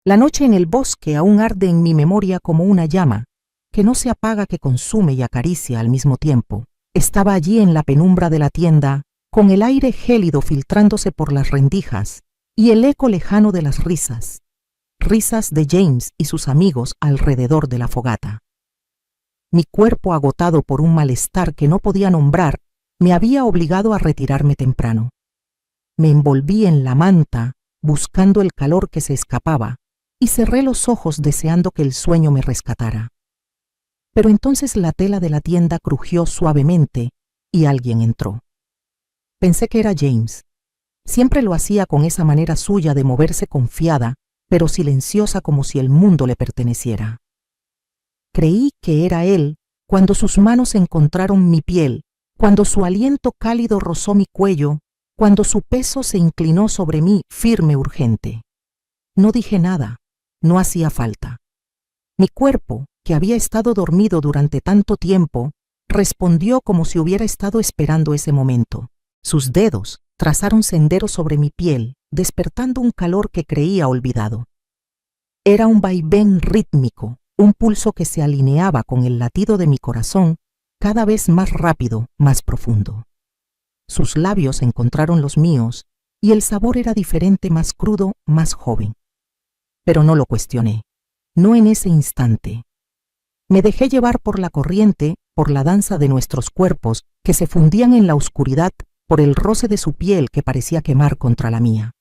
La noche en el bosque aún arde en mi memoria como una llama, que no se apaga, que consume y acaricia al mismo tiempo. Estaba allí en la penumbra de la tienda, con el aire gélido filtrándose por las rendijas y el eco lejano de las risas de James y sus amigos alrededor de la fogata. Mi cuerpo, agotado por un malestar que no podía nombrar, me había obligado a retirarme temprano. Me envolví en la manta, buscando el calor que se escapaba, y cerré los ojos deseando que el sueño me rescatara. Pero entonces la tela de la tienda crujió suavemente y alguien entró. Pensé que era James. Siempre lo hacía con esa manera suya de moverse confiada, pero silenciosa, como si el mundo le perteneciera. Creí que era él cuando sus manos encontraron mi piel, cuando su aliento cálido rozó mi cuello, cuando su peso se inclinó sobre mí firme, urgente. No dije nada, no hacía falta. Mi cuerpo, que había estado dormido durante tanto tiempo, respondió como si hubiera estado esperando ese momento. Sus dedos trazaron senderos sobre mi piel, despertando un calor que creía olvidado. Era un vaivén rítmico, un pulso que se alineaba con el latido de mi corazón, cada vez más rápido, más profundo. Sus labios encontraron los míos, y el sabor era diferente, más crudo, más joven. Pero no lo cuestioné, no en ese instante. Me dejé llevar por la corriente, por la danza de nuestros cuerpos que se fundían en la oscuridad, por el roce de su piel que parecía quemar contra la mía.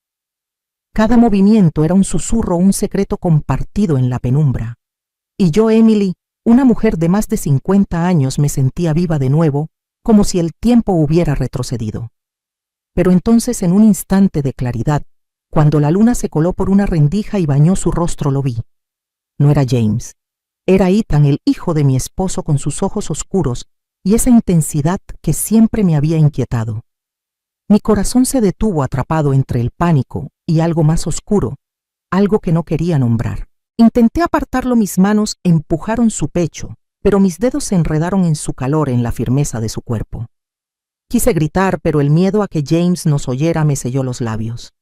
Cada movimiento era un susurro, un secreto compartido en la penumbra. Y yo, Emily, una mujer de más de 50 años, me sentía viva de nuevo, como si el tiempo hubiera retrocedido. Pero entonces, en un instante de claridad, cuando la luna se coló por una rendija y bañó su rostro, lo vi. No era James. Era Ethan, el hijo de mi esposo, con sus ojos oscuros y esa intensidad que siempre me había inquietado. Mi corazón se detuvo, atrapado entre el pánico y algo más oscuro, algo que no quería nombrar. Intenté apartarlo, mis manos empujaron su pecho, pero mis dedos se enredaron en su calor, en la firmeza de su cuerpo. Quise gritar, pero el miedo a que James nos oyera me selló los labios.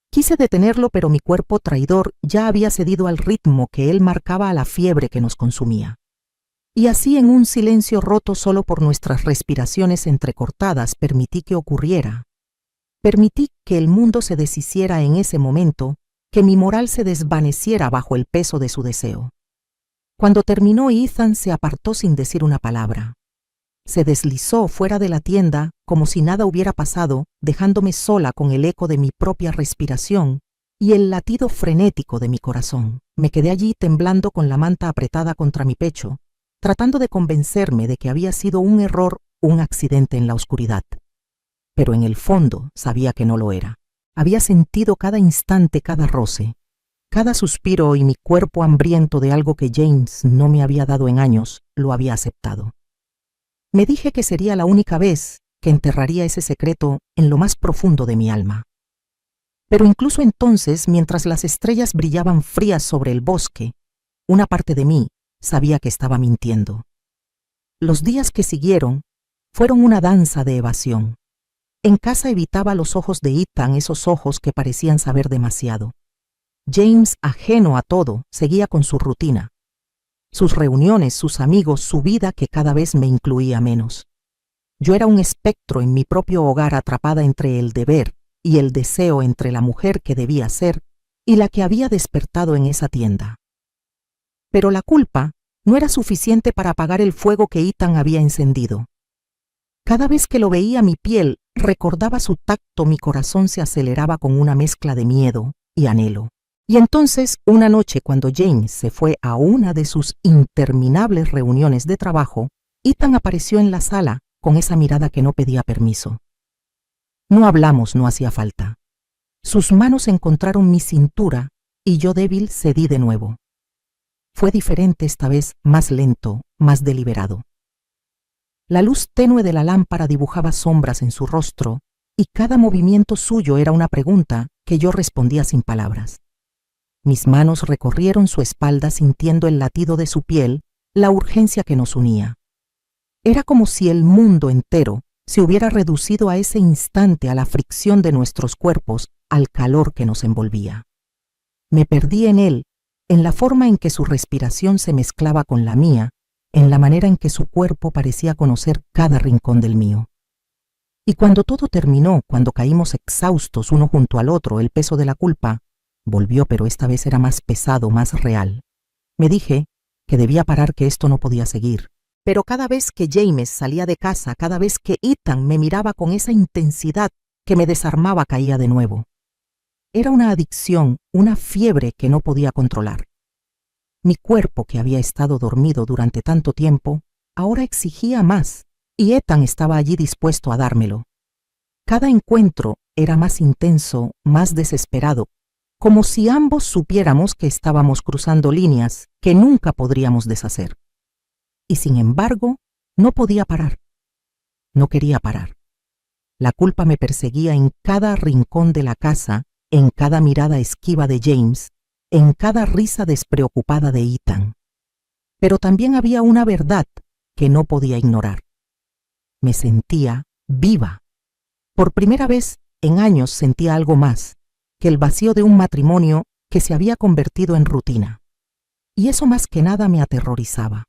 Quise detenerlo, pero mi cuerpo traidor ya había cedido al ritmo que él marcaba, a la fiebre que nos consumía. Y así, en un silencio roto solo por nuestras respiraciones entrecortadas, permití que ocurriera. Permití que el mundo se deshiciera en ese momento, que mi moral se desvaneciera bajo el peso de su deseo. Cuando terminó, Ethan se apartó sin decir una palabra. Se deslizó fuera de la tienda como si nada hubiera pasado, dejándome sola con el eco de mi propia respiración y el latido frenético de mi corazón. Me quedé allí temblando, con la manta apretada contra mi pecho, tratando de convencerme de que había sido un error, un accidente en la oscuridad. Pero en el fondo sabía que no lo era. Había sentido cada instante, cada roce, cada suspiro, y mi cuerpo, hambriento de algo que James no me había dado en años, lo había aceptado. Me dije que sería la única vez, que enterraría ese secreto en lo más profundo de mi alma. Pero incluso entonces, mientras las estrellas brillaban frías sobre el bosque, una parte de mí sabía que estaba mintiendo. Los días que siguieron fueron una danza de evasión. En casa evitaba los ojos de Ethan, esos ojos que parecían saber demasiado. James, ajeno a todo, seguía con su rutina. Sus reuniones, sus amigos, su vida que cada vez me incluía menos. Yo era un espectro en mi propio hogar, atrapada entre el deber y el deseo, entre la mujer que debía ser y la que había despertado en esa tienda. Pero la culpa no era suficiente para apagar el fuego que Ethan había encendido. Cada vez que lo veía, mi piel recordaba su tacto, mi corazón se aceleraba con una mezcla de miedo y anhelo. Y entonces, una noche, cuando James se fue a una de sus interminables reuniones de trabajo, Ethan apareció en la sala con esa mirada que no pedía permiso. No hablamos, no hacía falta. Sus manos encontraron mi cintura y yo, débil, cedí de nuevo. Fue diferente esta vez, más lento, más deliberado. La luz tenue de la lámpara dibujaba sombras en su rostro y cada movimiento suyo era una pregunta que yo respondía sin palabras. Mis manos recorrieron su espalda, sintiendo el latido de su piel, la urgencia que nos unía. Era como si el mundo entero se hubiera reducido a ese instante, a la fricción de nuestros cuerpos, al calor que nos envolvía. Me perdí en él, en la forma en que su respiración se mezclaba con la mía, en la manera en que su cuerpo parecía conocer cada rincón del mío. Y cuando todo terminó, cuando caímos exhaustos uno junto al otro, el peso de la culpa volvió, pero esta vez era más pesado, más real. Me dije que debía parar, que esto no podía seguir. Pero cada vez que James salía de casa, cada vez que Ethan me miraba con esa intensidad que me desarmaba, caía de nuevo. Era una adicción, una fiebre que no podía controlar. Mi cuerpo, que había estado dormido durante tanto tiempo, ahora exigía más, y Ethan estaba allí dispuesto a dármelo. Cada encuentro era más intenso, más desesperado, como si ambos supiéramos que estábamos cruzando líneas que nunca podríamos deshacer. Y sin embargo, no podía parar. No quería parar. La culpa me perseguía en cada rincón de la casa, en cada mirada esquiva de James, en cada risa despreocupada de Ethan. Pero también había una verdad que no podía ignorar. Me sentía viva. Por primera vez en años sentía algo más que el vacío de un matrimonio que se había convertido en rutina. Y eso más que nada me aterrorizaba.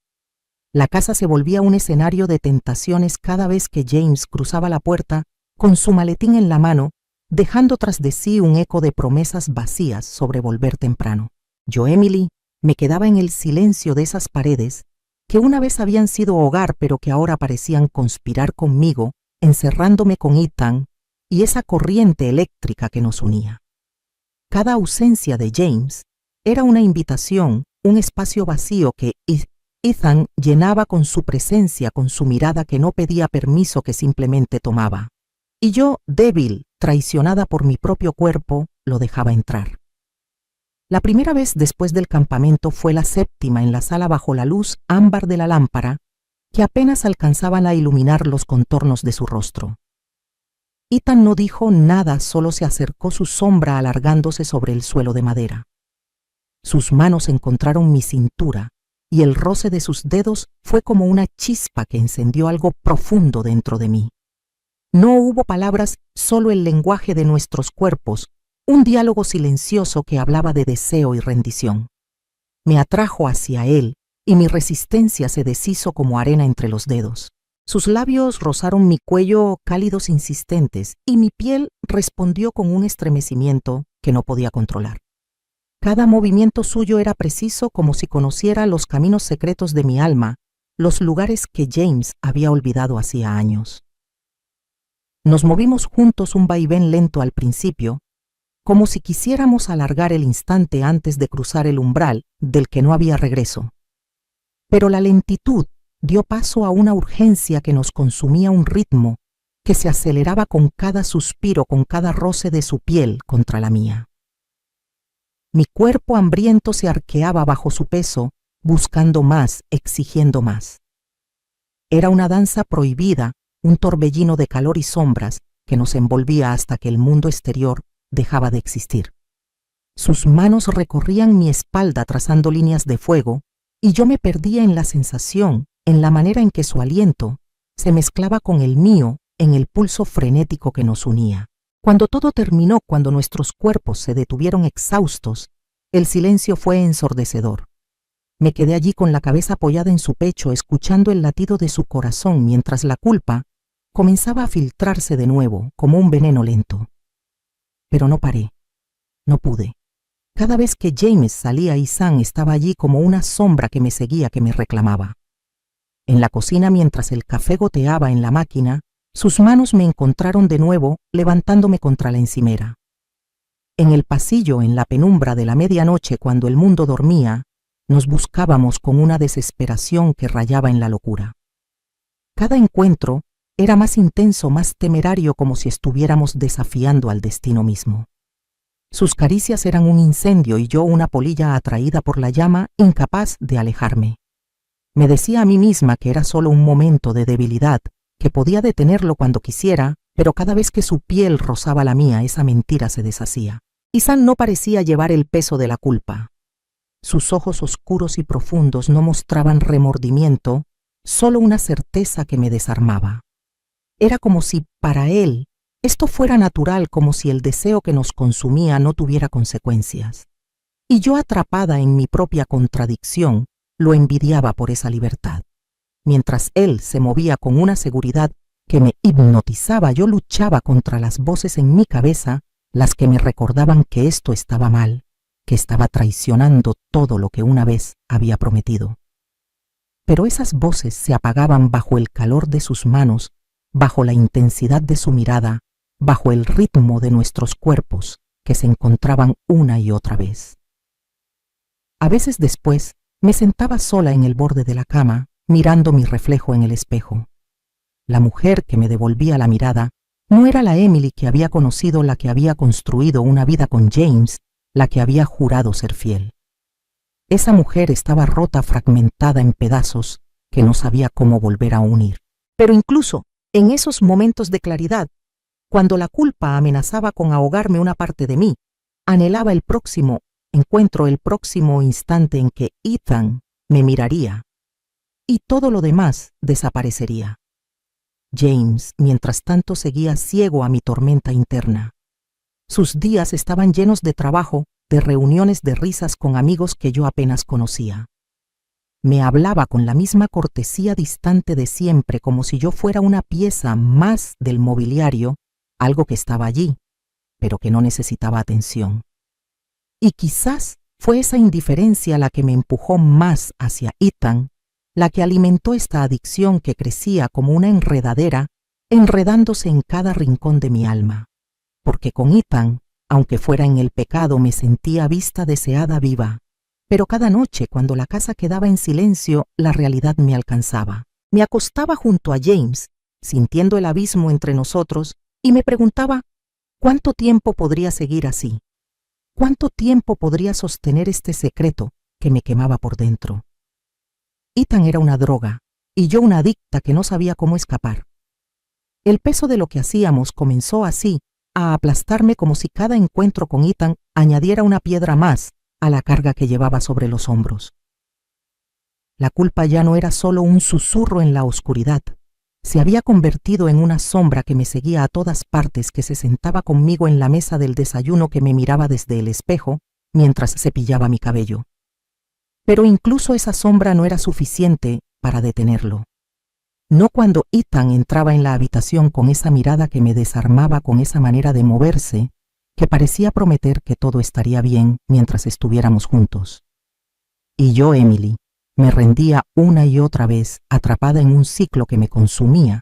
La casa se volvía un escenario de tentaciones cada vez que James cruzaba la puerta con su maletín en la mano, dejando tras de sí un eco de promesas vacías sobre volver temprano. Yo, Emily, me quedaba en el silencio de esas paredes que una vez habían sido hogar, pero que ahora parecían conspirar conmigo, encerrándome con Ethan y esa corriente eléctrica que nos unía. Cada ausencia de James era una invitación, un espacio vacío que Ethan llenaba con su presencia, con su mirada que no pedía permiso, que simplemente tomaba. Y yo, débil, traicionada por mi propio cuerpo, lo dejaba entrar. La primera vez después del campamento fue la séptima, en la sala bajo la luz ámbar de la lámpara, que apenas alcanzaban a iluminar los contornos de su rostro. Ethan no dijo nada, solo se acercó su sombra alargándose sobre el suelo de madera. Sus manos encontraron mi cintura, y el roce de sus dedos fue como una chispa que encendió algo profundo dentro de mí. No hubo palabras, solo el lenguaje de nuestros cuerpos, un diálogo silencioso que hablaba de deseo y rendición. Me atrajo hacia él, y mi resistencia se deshizo como arena entre los dedos. Sus labios rozaron mi cuello, cálidos insistentes, y mi piel respondió con un estremecimiento que no podía controlar. Cada movimiento suyo era preciso, como si conociera los caminos secretos de mi alma, los lugares que James había olvidado hacía años. Nos movimos juntos, un vaivén lento al principio, como si quisiéramos alargar el instante antes de cruzar el umbral del que no había regreso. Pero la lentitud dio paso a una urgencia que nos consumía, un ritmo que se aceleraba con cada suspiro, con cada roce de su piel contra la mía. Mi cuerpo hambriento se arqueaba bajo su peso, buscando más, exigiendo más. Era una danza prohibida, un torbellino de calor y sombras que nos envolvía hasta que el mundo exterior dejaba de existir. Sus manos recorrían mi espalda trazando líneas de fuego, y yo me perdía en la sensación, en la manera en que su aliento se mezclaba con el mío en el pulso frenético que nos unía. Cuando todo terminó, cuando nuestros cuerpos se detuvieron exhaustos, el silencio fue ensordecedor. Me quedé allí con la cabeza apoyada en su pecho, escuchando el latido de su corazón, mientras la culpa comenzaba a filtrarse de nuevo, como un veneno lento. Pero no paré, no pude. Cada vez que James salía, Ethan estaba allí como una sombra que me seguía, que me reclamaba. En la cocina, mientras el café goteaba en la máquina, sus manos me encontraron de nuevo, levantándome contra la encimera. En el pasillo, en la penumbra de la medianoche, cuando el mundo dormía, nos buscábamos con una desesperación que rayaba en la locura. Cada encuentro era más intenso, más temerario, como si estuviéramos desafiando al destino mismo. Sus caricias eran un incendio y yo una polilla atraída por la llama, incapaz de alejarme. Me decía a mí misma que era solo un momento de debilidad, que podía detenerlo cuando quisiera, pero cada vez que su piel rozaba la mía, esa mentira se deshacía. Ethan no parecía llevar el peso de la culpa. Sus ojos oscuros y profundos no mostraban remordimiento, solo una certeza que me desarmaba. Era como si, para él, esto fuera natural, como si el deseo que nos consumía no tuviera consecuencias. Y yo, atrapada en mi propia contradicción, lo envidiaba por esa libertad. Mientras él se movía con una seguridad que me hipnotizaba, yo luchaba contra las voces en mi cabeza, las que me recordaban que esto estaba mal, que estaba traicionando todo lo que una vez había prometido. Pero esas voces se apagaban bajo el calor de sus manos, bajo la intensidad de su mirada, bajo el ritmo de nuestros cuerpos, que se encontraban una y otra vez. A veces después me sentaba sola en el borde de la cama, mirando mi reflejo en el espejo. La mujer que me devolvía la mirada no era la Emily que había conocido, la que había construido una vida con James, la que había jurado ser fiel. Esa mujer estaba rota, fragmentada en pedazos, que no sabía cómo volver a unir. Pero incluso en esos momentos de claridad, cuando la culpa amenazaba con ahogarme una parte de mí, anhelaba el próximo encuentro, el próximo instante en que Ethan me miraría y todo lo demás desaparecería. James, mientras tanto, seguía ciego a mi tormenta interna. Sus días estaban llenos de trabajo, de reuniones, de risas con amigos que yo apenas conocía. Me hablaba con la misma cortesía distante de siempre, como si yo fuera una pieza más del mobiliario, algo que estaba allí, pero que no necesitaba atención. Y quizás fue esa indiferencia la que me empujó más hacia Ethan, la que alimentó esta adicción que crecía como una enredadera, enredándose en cada rincón de mi alma. Porque con Ethan, aunque fuera en el pecado, me sentía vista, deseada, viva. Pero cada noche, cuando la casa quedaba en silencio, la realidad me alcanzaba. Me acostaba junto a James, sintiendo el abismo entre nosotros, y me preguntaba, ¿cuánto tiempo podría seguir así? ¿Cuánto tiempo podría sostener este secreto que me quemaba por dentro? Ethan era una droga, y yo una adicta que no sabía cómo escapar. El peso de lo que hacíamos comenzó así a aplastarme, como si cada encuentro con Ethan añadiera una piedra más a la carga que llevaba sobre los hombros. La culpa ya no era solo un susurro en la oscuridad, se había convertido en una sombra que me seguía a todas partes, que se sentaba conmigo en la mesa del desayuno, que me miraba desde el espejo mientras cepillaba mi cabello. Pero incluso esa sombra no era suficiente para detenerlo. No cuando Ethan entraba en la habitación con esa mirada que me desarmaba, con esa manera de moverse que parecía prometer que todo estaría bien mientras estuviéramos juntos. Y yo, Emily, me rendía una y otra vez, atrapada en un ciclo que me consumía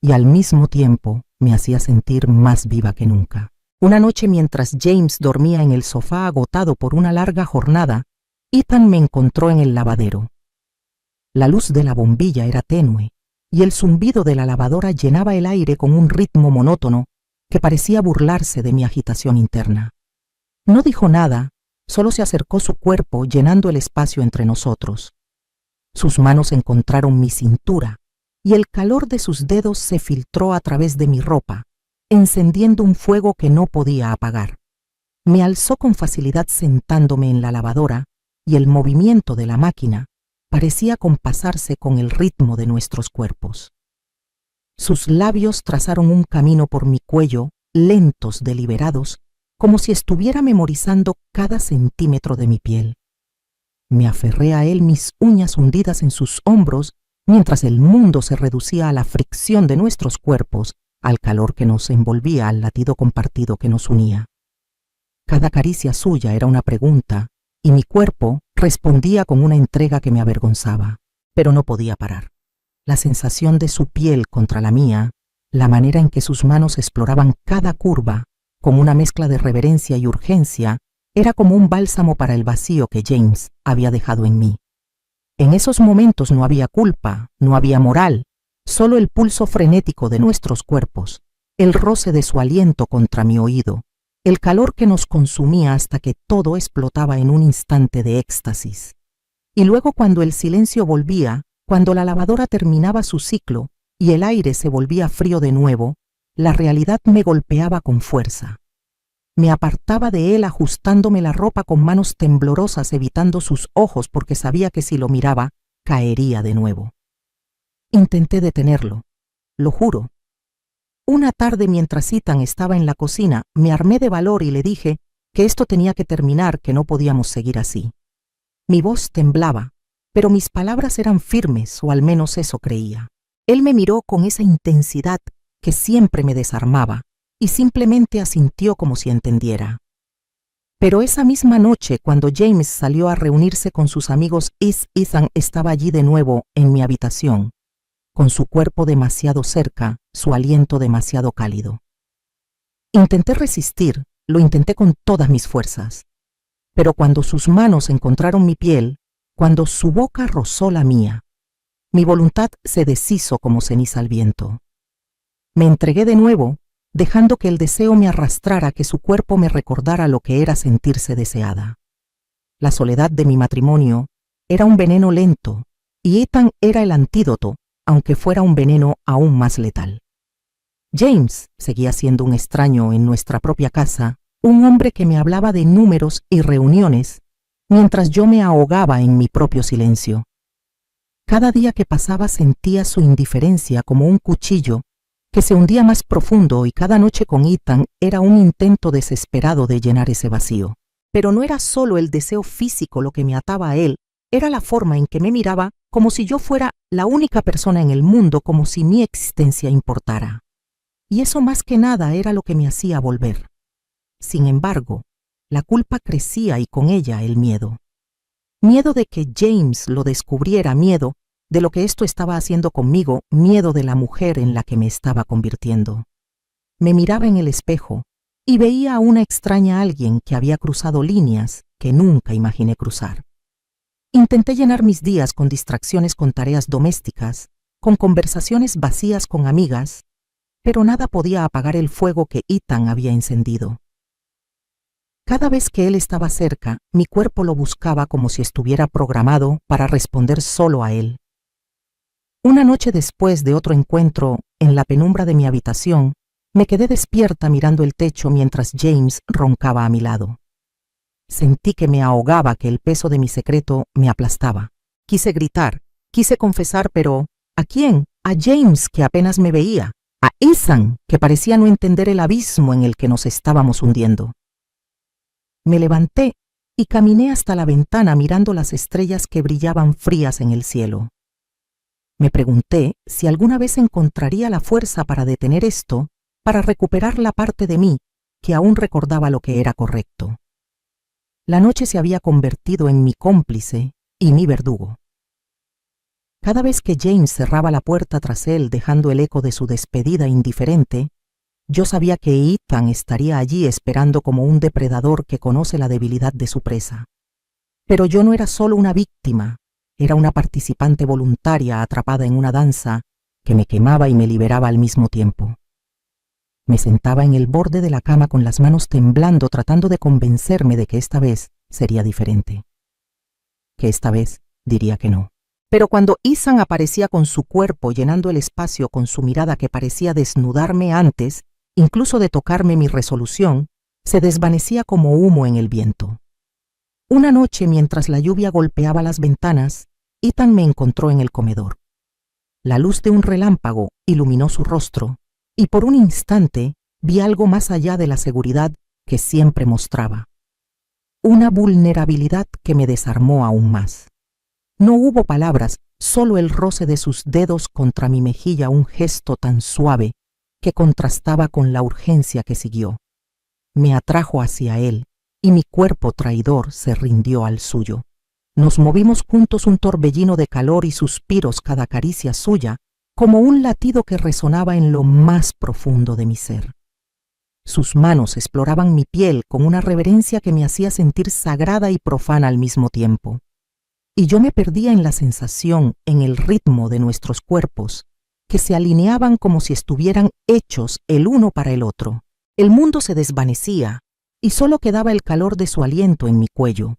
y al mismo tiempo me hacía sentir más viva que nunca. Una noche, mientras James dormía en el sofá agotado por una larga jornada, Ethan me encontró en el lavadero. La luz de la bombilla era tenue y el zumbido de la lavadora llenaba el aire con un ritmo monótono que parecía burlarse de mi agitación interna. No dijo nada, solo se acercó su cuerpo, llenando el espacio entre nosotros. Sus manos encontraron mi cintura y el calor de sus dedos se filtró a través de mi ropa, encendiendo un fuego que no podía apagar. Me alzó con facilidad sentándome en la lavadora y el movimiento de la máquina parecía compasarse con el ritmo de nuestros cuerpos. Sus labios trazaron un camino por mi cuello, lentos, deliberados, como si estuviera memorizando cada centímetro de mi piel. Me aferré a él, mis uñas hundidas en sus hombros, mientras el mundo se reducía a la fricción de nuestros cuerpos, al calor que nos envolvía, al latido compartido que nos unía. Cada caricia suya era una pregunta, y mi cuerpo respondía con una entrega que me avergonzaba, pero no podía parar. La sensación de su piel contra la mía, la manera en que sus manos exploraban cada curva, con una mezcla de reverencia y urgencia, era como un bálsamo para el vacío que James había dejado en mí. En esos momentos no había culpa, no había moral, solo el pulso frenético de nuestros cuerpos, el roce de su aliento contra mi oído, el calor que nos consumía hasta que todo explotaba en un instante de éxtasis. Y luego, cuando el silencio volvía, cuando la lavadora terminaba su ciclo y el aire se volvía frío de nuevo, la realidad me golpeaba con fuerza. Me apartaba de él, ajustándome la ropa con manos temblorosas, evitando sus ojos, porque sabía que si lo miraba, caería de nuevo. Intenté detenerlo, lo juro. Una tarde, mientras Ethan estaba en la cocina, me armé de valor y le dije, que esto tenía que terminar, que no podíamos seguir así. Mi voz temblaba, pero mis palabras eran firmes, o al menos eso creía. Él me miró con esa intensidad que siempre me desarmaba y simplemente asintió como si entendiera. Pero esa misma noche, cuando James salió a reunirse con sus amigos, Ethan estaba allí de nuevo en mi habitación, con su cuerpo demasiado cerca, su aliento demasiado cálido. Intenté resistir, lo intenté con todas mis fuerzas, pero cuando sus manos encontraron mi piel, cuando su boca rozó la mía, mi voluntad se deshizo como ceniza al viento. Me entregué de nuevo, dejando que el deseo me arrastrara, que su cuerpo me recordara lo que era sentirse deseada. La soledad de mi matrimonio era un veneno lento, y Ethan era el antídoto, aunque fuera un veneno aún más letal. James seguía siendo un extraño en nuestra propia casa, un hombre que me hablaba de números y reuniones, mientras yo me ahogaba en mi propio silencio. Cada día que pasaba sentía su indiferencia como un cuchillo que se hundía más profundo, y cada noche con Ethan era un intento desesperado de llenar ese vacío. Pero no era solo el deseo físico lo que me ataba a él, era la forma en que me miraba, como si yo fuera la única persona en el mundo, como si mi existencia importara. Y eso más que nada era lo que me hacía volver. Sin embargo, la culpa crecía y con ella el miedo. Miedo de que James lo descubriera, miedo de lo que esto estaba haciendo conmigo, miedo de la mujer en la que me estaba convirtiendo. Me miraba en el espejo y veía a una extraña alguien que había cruzado líneas que nunca imaginé cruzar. Intenté llenar mis días con distracciones, con tareas domésticas, con conversaciones vacías con amigas, pero nada podía apagar el fuego que Ethan había encendido. Cada vez que él estaba cerca, mi cuerpo lo buscaba como si estuviera programado para responder solo a él. Una noche después de otro encuentro, en la penumbra de mi habitación, me quedé despierta mirando el techo mientras James roncaba a mi lado. Sentí que me ahogaba, que el peso de mi secreto me aplastaba. Quise gritar, quise confesar, pero ¿a quién? A James, que apenas me veía, a Ethan, que parecía no entender el abismo en el que nos estábamos hundiendo. Me levanté y caminé hasta la ventana mirando las estrellas que brillaban frías en el cielo. Me pregunté si alguna vez encontraría la fuerza para detener esto, para recuperar la parte de mí que aún recordaba lo que era correcto. La noche se había convertido en mi cómplice y mi verdugo. Cada vez que James cerraba la puerta tras él, dejando el eco de su despedida indiferente, yo sabía que Ethan estaría allí esperando como un depredador que conoce la debilidad de su presa. Pero yo no era solo una víctima, era una participante voluntaria atrapada en una danza que me quemaba y me liberaba al mismo tiempo. Me sentaba en el borde de la cama con las manos temblando, tratando de convencerme de que esta vez sería diferente. Que esta vez diría que no. Pero cuando Ethan aparecía con su cuerpo llenando el espacio con su mirada que parecía desnudarme antes, incluso de tocarme mi resolución, se desvanecía como humo en el viento. Una noche, mientras la lluvia golpeaba las ventanas, Ethan me encontró en el comedor. La luz de un relámpago iluminó su rostro, y por un instante vi algo más allá de la seguridad que siempre mostraba. Una vulnerabilidad que me desarmó aún más. No hubo palabras, solo el roce de sus dedos contra mi mejilla, un gesto tan suave que contrastaba con la urgencia que siguió. Me atrajo hacia él, y mi cuerpo traidor se rindió al suyo. Nos movimos juntos, un torbellino de calor y suspiros cada caricia suya, como un latido que resonaba en lo más profundo de mi ser. Sus manos exploraban mi piel con una reverencia que me hacía sentir sagrada y profana al mismo tiempo. Y yo me perdía en la sensación, en el ritmo de nuestros cuerpos, que se alineaban como si estuvieran hechos el uno para el otro. El mundo se desvanecía y solo quedaba el calor de su aliento en mi cuello,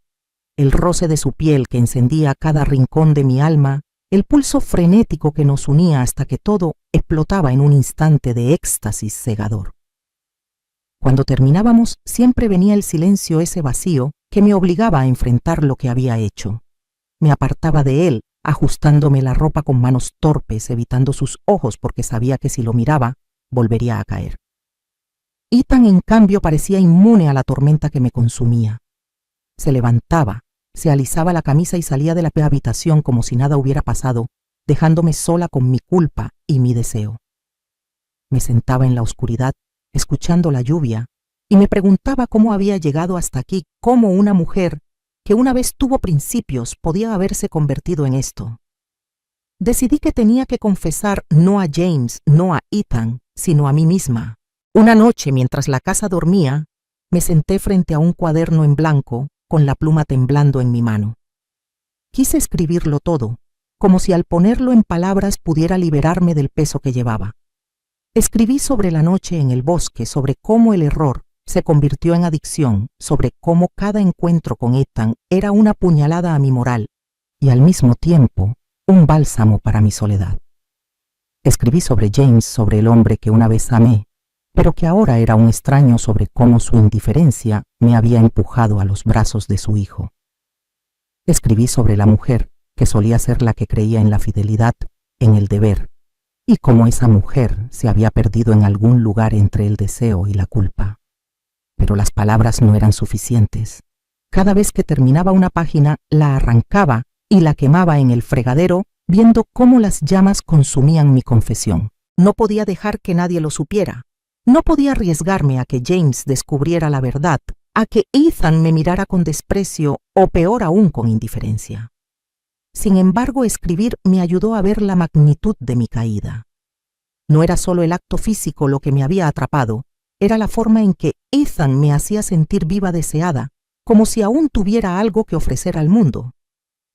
el roce de su piel que encendía cada rincón de mi alma, el pulso frenético que nos unía hasta que todo explotaba en un instante de éxtasis cegador. Cuando terminábamos, siempre venía el silencio, ese vacío que me obligaba a enfrentar lo que había hecho. Me apartaba de él, ajustándome la ropa con manos torpes, evitando sus ojos porque sabía que si lo miraba, volvería a caer. Ethan, en cambio, parecía inmune a la tormenta que me consumía. Se levantaba, se alisaba la camisa y salía de la habitación como si nada hubiera pasado, dejándome sola con mi culpa y mi deseo. Me sentaba en la oscuridad, escuchando la lluvia, y me preguntaba cómo había llegado hasta aquí, cómo una mujer que una vez tuvo principios podía haberse convertido en esto. Decidí que tenía que confesar no a James, no a Ethan, sino a mí misma. Una noche, mientras la casa dormía, me senté frente a un cuaderno en blanco, con la pluma temblando en mi mano. Quise escribirlo todo, como si al ponerlo en palabras pudiera liberarme del peso que llevaba. Escribí sobre la noche en el bosque, sobre cómo el error se convirtió en adicción, sobre cómo cada encuentro con Ethan era una puñalada a mi moral y al mismo tiempo un bálsamo para mi soledad. Escribí sobre James, sobre el hombre que una vez amé, pero que ahora era un extraño, sobre cómo su indiferencia me había empujado a los brazos de su hijo. Escribí sobre la mujer que solía ser la que creía en la fidelidad, en el deber, y cómo esa mujer se había perdido en algún lugar entre el deseo y la culpa. Pero las palabras no eran suficientes. Cada vez que terminaba una página, la arrancaba y la quemaba en el fregadero, viendo cómo las llamas consumían mi confesión. No podía dejar que nadie lo supiera. No podía arriesgarme a que James descubriera la verdad, a que Ethan me mirara con desprecio o peor aún con indiferencia. Sin embargo, escribir me ayudó a ver la magnitud de mi caída. No era solo el acto físico lo que me había atrapado, era la forma en que Ethan me hacía sentir viva, deseada, como si aún tuviera algo que ofrecer al mundo.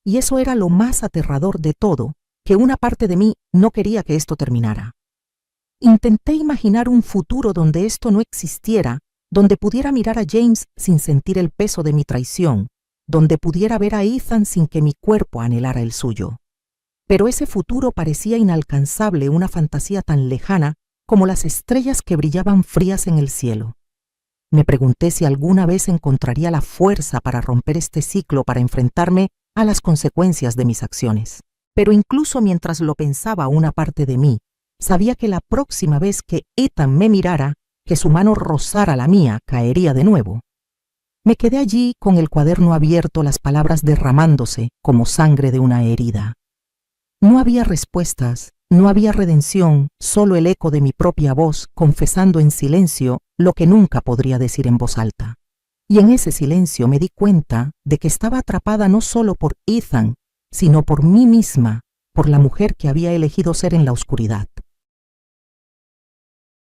Y eso era lo más aterrador de todo, que una parte de mí no quería que esto terminara. Intenté imaginar un futuro donde esto no existiera, donde pudiera mirar a James sin sentir el peso de mi traición, donde pudiera ver a Ethan sin que mi cuerpo anhelara el suyo. Pero ese futuro parecía inalcanzable, una fantasía tan lejana como las estrellas que brillaban frías en el cielo. Me pregunté si alguna vez encontraría la fuerza para romper este ciclo, para enfrentarme a las consecuencias de mis acciones. Pero incluso mientras lo pensaba, una parte de mí sabía que la próxima vez que Ethan me mirara, que su mano rozara la mía, caería de nuevo. Me quedé allí con el cuaderno abierto, las palabras derramándose como sangre de una herida. No había respuestas, no había redención, solo el eco de mi propia voz confesando en silencio lo que nunca podría decir en voz alta. Y en ese silencio me di cuenta de que estaba atrapada no solo por Ethan, sino por mí misma, por la mujer que había elegido ser en la oscuridad.